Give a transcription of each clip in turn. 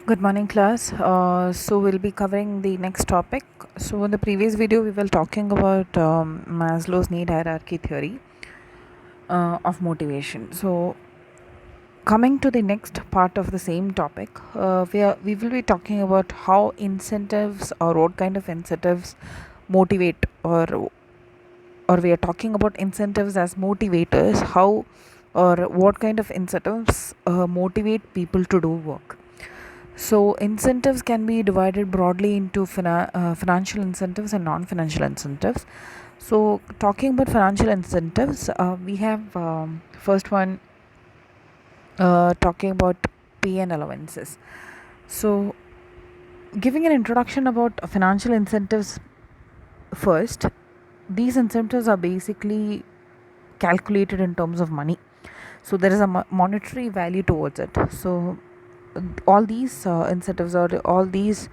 Good morning, class. So we'll be covering the next topic. So in the previous video, we were talking about Maslow's need hierarchy theory of motivation. So coming to the next part of the same topic, we will be talking about how incentives or what kind of incentives motivate or we are talking about incentives as motivators. How or what kind of incentives motivate people to do work. So, incentives can be divided broadly into financial incentives and non financial incentives. So, talking about financial incentives, we have first one talking about pay and allowances. So, giving an introduction about financial incentives first, these incentives are basically calculated in terms of money. So, there is a monetary value towards it. So, all these incentives or all these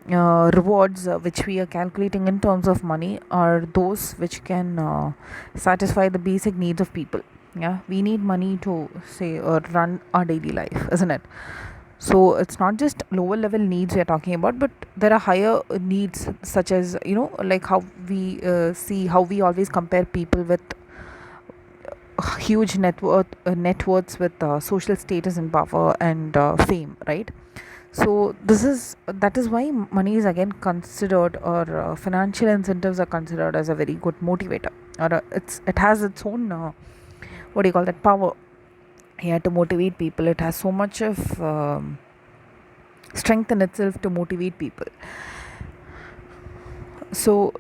rewards which we are calculating in terms of money are those which can satisfy the basic needs of people. Yeah, we need money to say run our daily life, isn't it? So it's not just lower level needs we are talking about, but there are higher needs, such as like how we see how we always compare people with huge net worths with social status and power and fame, right? So that is why money is again considered, or financial incentives are considered as a very good motivator, or it has its own what do you call that, power here to motivate people. It has so much of strength in itself to motivate people. So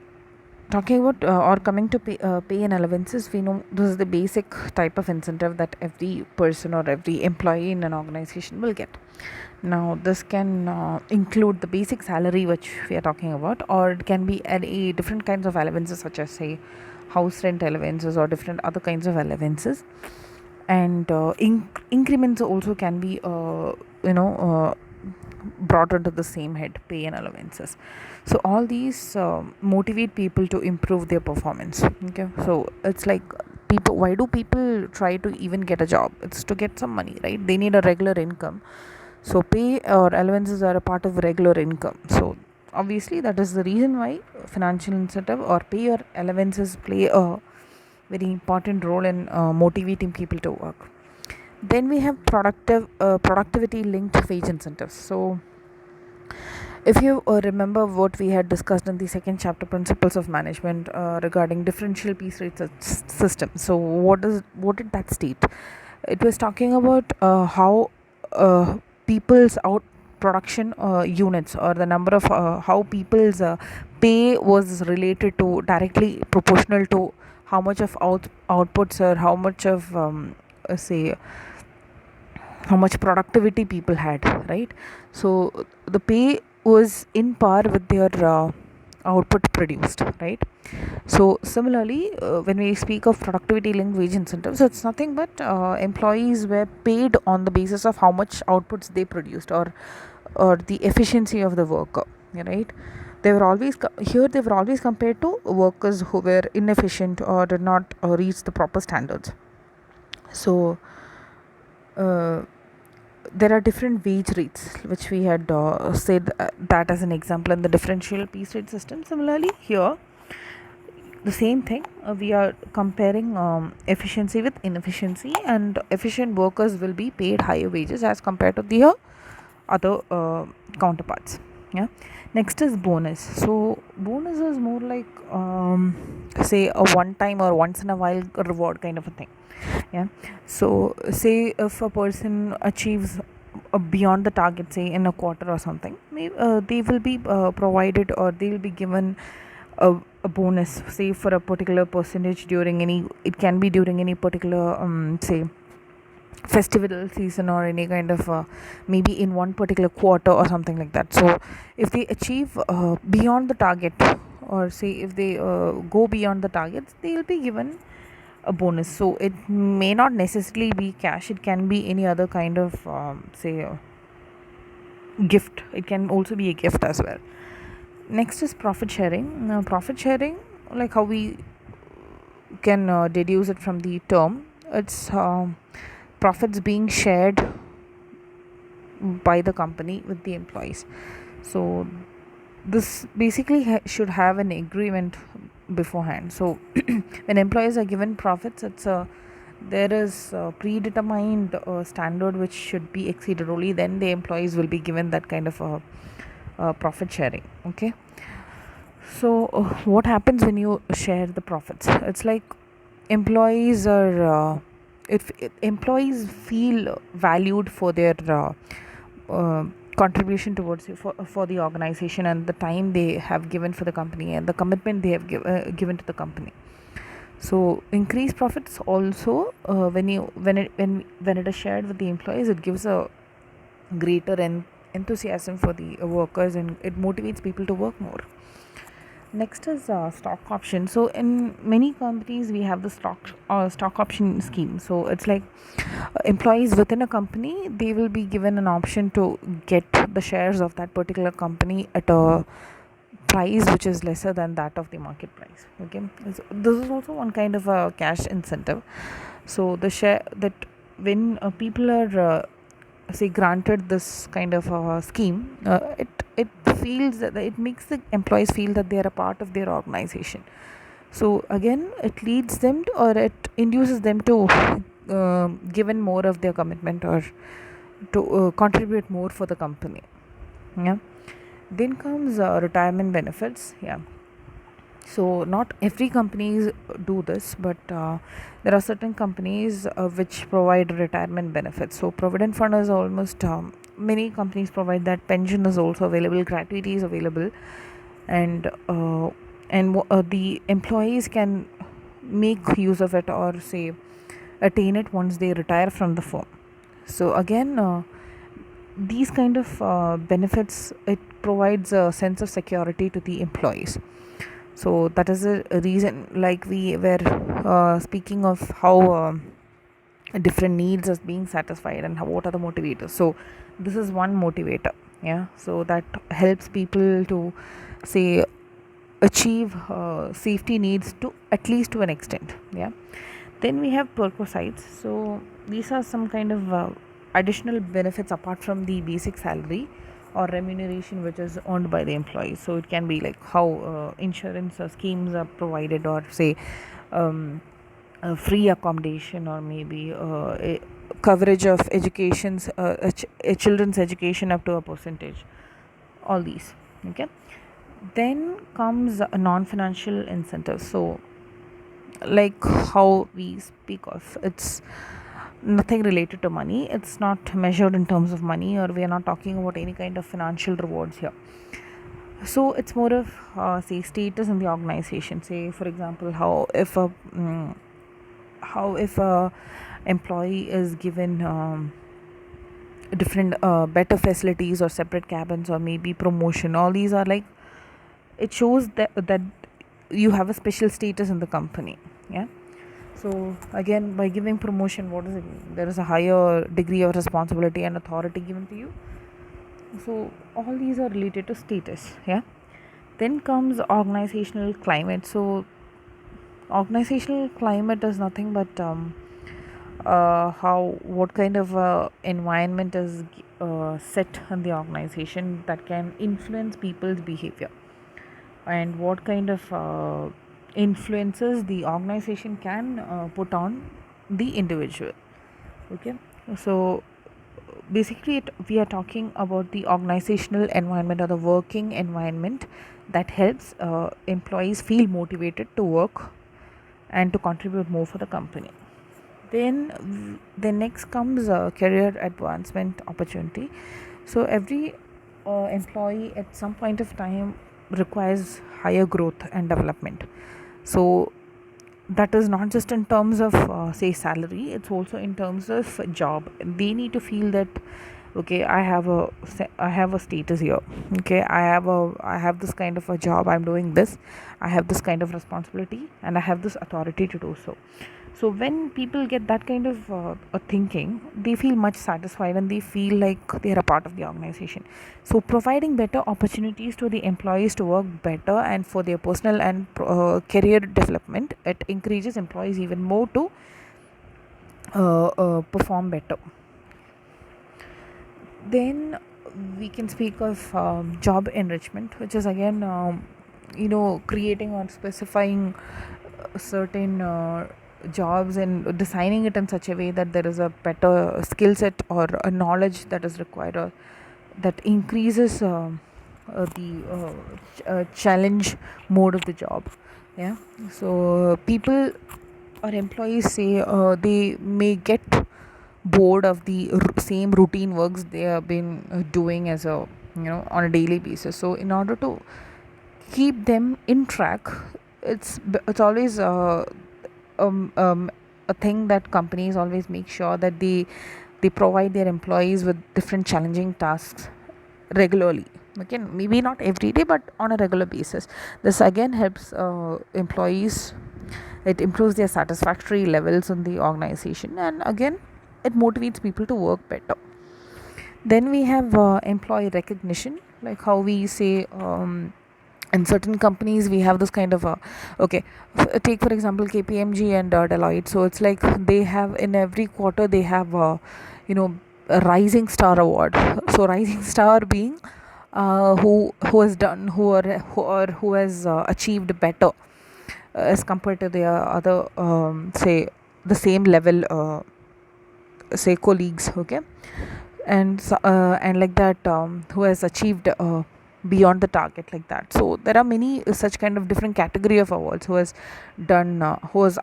talking about or coming to pay and allowances, we know this is the basic type of incentive that every person or every employee in an organization will get. Now this can include the basic salary which we are talking about, or it can be any different kinds of allowances, such as say house rent allowances or different other kinds of allowances. And increments also can be brought under the same head, pay and allowances. So all these motivate people to improve their performance. Okay, so it's like, people, why do people try to even get a job? It's to get some money, right? They need a regular income. So pay or allowances are a part of regular income. So obviously that is the reason why financial incentive or pay or allowances play a very important role in motivating people to work. Then we have productivity linked wage incentives. So if you remember what we had discussed in the second chapter, principles of management, regarding differential piece rate system. So what did that state? It was talking about how people's out production units, or the number of how people's pay was related to, directly proportional to how much of outputs, or how much of say how much productivity people had, right? So the pay was in par with their output produced, right? So similarly, when we speak of productivity linked wage incentives, it's nothing but employees were paid on the basis of how much outputs they produced, or the efficiency of the worker, right? They were always here they were always compared to workers who were inefficient or did not reach the proper standards. So uh, there are different wage rates, which we had said that as an example in the differential piece rate system. Similarly here, the same thing, we are comparing efficiency with inefficiency, and efficient workers will be paid higher wages as compared to their other counterparts. Yeah. Next is bonus. So bonus is more like say a one time or once in a while reward kind of a thing. Yeah. So say if a person achieves beyond the target, say in a quarter or something, maybe they will be provided, or they will be given a bonus, say for a particular percentage during any, it can be during any particular say festival season, or any kind of maybe in one particular quarter or something like that. So if they achieve beyond the target, or say if they go beyond the targets, they will be given a bonus. So it may not necessarily be cash, it can be any other kind of say gift. It can also be a gift as well. Next is profit sharing. Now profit sharing, like how we can deduce it from the term, it's profits being shared by the company with the employees. So this basically should have an agreement beforehand. So when employees are given profits, it's a there is a predetermined standard which should be exceeded. Only then the employees will be given that kind of a profit sharing. Okay. So what happens when you share the profits? It's like employees are if employees feel valued for their uh, contribution towards for the organization, and the time they have given for the company, and the commitment they have given to the company. So increased profits also, when it is shared with the employees, it gives a greater enthusiasm for the workers, and it motivates people to work more. Next is stock option. So in many companies we have the stock option scheme. So it's like employees within a company, they will be given an option to get the shares of that particular company at a price which is lesser than that of the market price. Okay, so this is also one kind of a cash incentive. So the share that when people are say granted this kind of scheme, it feels that it makes the employees feel that they are a part of their organization. So again, it leads them to, or it induces them to give in more of their commitment, or to contribute more for the company. Yeah. Then comes retirement benefits. Yeah. So not every companies do this, but there are certain companies which provide retirement benefits. So provident fund is almost many companies provide that. Pension is also available, gratuity is available, and the employees can make use of it, or say attain it once they retire from the firm. So again, these kind of benefits, it provides a sense of security to the employees. So that is a reason, like we were speaking of how different needs is being satisfied, and what are the motivators. So this is one motivator. Yeah. So that helps people to say achieve safety needs to at least to an extent. Yeah. Then we have perquisites. So these are some kind of additional benefits apart from the basic salary or remuneration which is earned by the employees. So it can be like how insurance schemes are provided, or say free accommodation, or maybe coverage of educations, children's education up to a percentage. All these. Okay. Then comes non-financial incentives. So like how we speak of, it's nothing related to money. It's not measured in terms of money, or we are not talking about any kind of financial rewards here. So it's more of say status in the organization. Say for example, how if a employee is given different better facilities, or separate cabins, or maybe promotion. All these are like, it shows that you have a special status in the company. Yeah. So again, by giving promotion, what does it mean? There is a higher degree of responsibility and authority given to you. So all these are related to status. Yeah. Then comes organizational climate. So organizational climate is nothing but how what kind of environment is set in the organization that can influence people's behavior, and what kind of influences the organization can put on the individual. Okay. So basically we are talking about the organizational environment, or the working environment, that helps employees feel motivated to work and to contribute more for the company. Then next comes career advancement opportunity. So every employee at some point of time requires higher growth and development. So that is not just in terms of say salary, it's also in terms of job. They need to feel that, okay, I have a status here. Okay, I have this kind of a job, I'm doing this, I have this kind of responsibility, and I have this authority to do so. So when people get that kind of a thinking, they feel much satisfied, and they feel like they are a part of the organization. So providing better opportunities to the employees to work better, and for their personal and career development, it encourages employees even more to perform better. Then we can speak of job enrichment, which is again creating or specifying certain jobs and designing it in such a way that there is a better skill set or a knowledge that is required, or that increases the challenge mode of the job. Yeah. So people or employees say they may get bored of the same routine works they have been doing as a on a daily basis. So in order to keep them in track, it's always a thing that companies always make sure that they provide their employees with different challenging tasks regularly. Okay, maybe not every day, but on a regular basis. This again helps employees. It improves their satisfactory levels in the organization, and again it motivates people to work better. Then we have employee recognition, like how we say in certain companies we have this kind of okay, take for example KPMG and Deloitte. So it's like they have in every quarter they have you know a rising star award. So rising star being who has done who has achieved better as compared to their other say the same level say colleagues. Okay. And like that who has achieved beyond the target, like that. So there are many such kind of different category of awards, who has done who has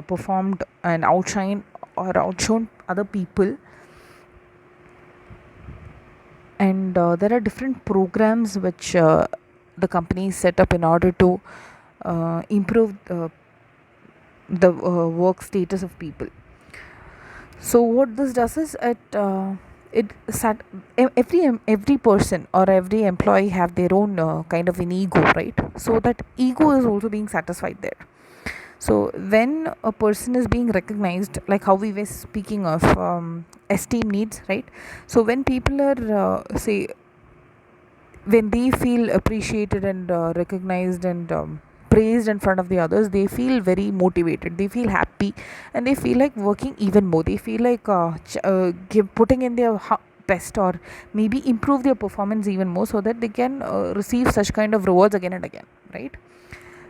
performed and outshine or outshone other people. And there are different programs which the companies set up in order to improve the work status of people. So what this does is every person or every employee have their own kind of an ego, right? So that ego is also being satisfied there. So when a person is being recognized, like how we were speaking of esteem needs, right? So when people are say when they feel appreciated and recognized and praised in front of the others, they feel very motivated, they feel happy, and they feel like working even more. They feel like putting in their best, or maybe improve their performance even more, so that they can receive such kind of rewards again and again, right?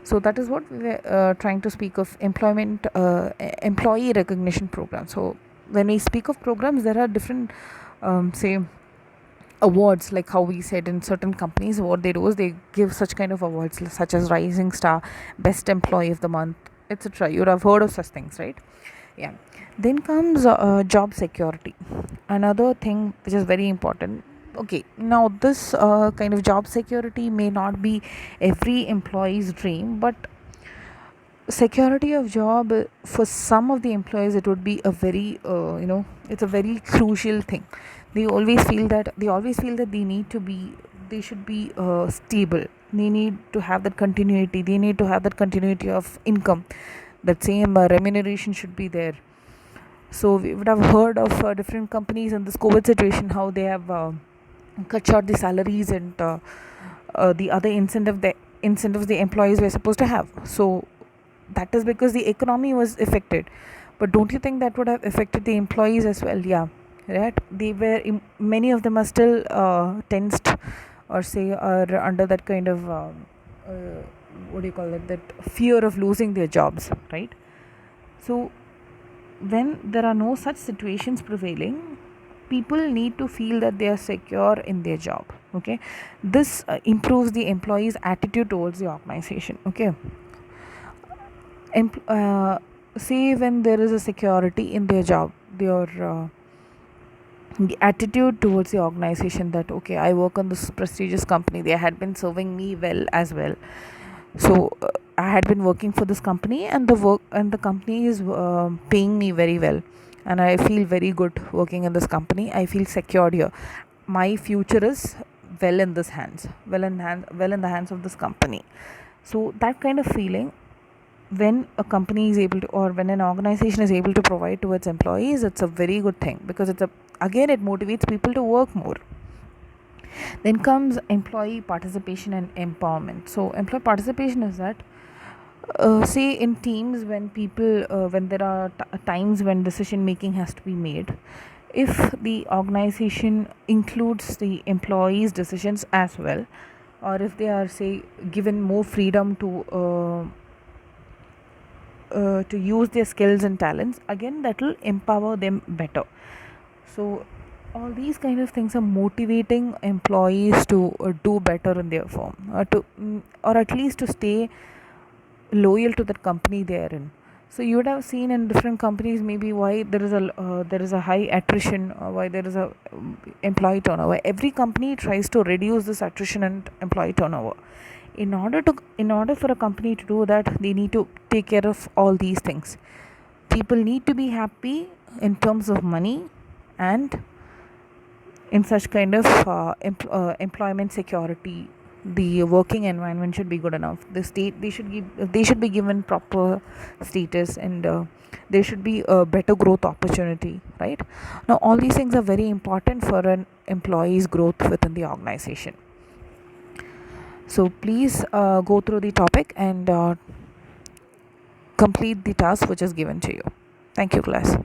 So that is what we were trying to speak of employee recognition program. So when we speak of programs, there are different say awards, like how we said in certain companies what they do is they give such kind of awards such as rising star, best employee of the month, etc. You would have heard of such things, right? Yeah. Then comes job security, another thing which is very important. Okay, now this kind of job security may not be every employee's dream, but security of job for some of the employees it would be a very it's a very crucial thing. They always feel that they should be stable. They need to have that continuity, they need to have that continuity of income, that same remuneration should be there. So we would have heard of different companies in this COVID situation, how they have cut short the salaries and the other incentives the employees were supposed to have. So that is because the economy was affected. But don't you think that would have affected the employees as well? Yeah, right. Many of them are still tensed, or say are under that kind of uh, what do you call it, that fear of losing their jobs, right? So when there are no such situations prevailing, people need to feel that they are secure in their job. Okay, this improves the employee's attitude towards the organization. Okay. Say when there is a security in their job, their the attitude towards the organization, that okay, I work on this prestigious company, they had been serving me well as well. So I had been working for this company, and the company is paying me very well, and I feel very good working in this company. I feel secured here. My future is well in the hands of this company. So that kind of feeling, when a company is able to, or when an organization is able to provide to its employees, it's a very good thing, because it motivates people to work more. Then comes employee participation and empowerment. So employee participation is that say in teams, when there are times when decision making has to be made, if the organization includes the employees' decisions as well, or if they are, say, given more freedom to use their skills and talents, again that will empower them better. So all these kind of things are motivating employees to do better in their firm, or at least to stay loyal to that company they are in. So you would have seen in different companies maybe why there is a high attrition, why there is a employee turnover. Every company tries to reduce this attrition and employee turnover. In order for a company to do that, they need to take care of all these things. People need to be happy in terms of money, and in such kind of employment security, the working environment should be good enough. They should be given proper status, and there should be a better growth opportunity, right? Now all these things are very important for an employee's growth within the organization. So please go through the topic and complete the task which is given to you. Thank you, class.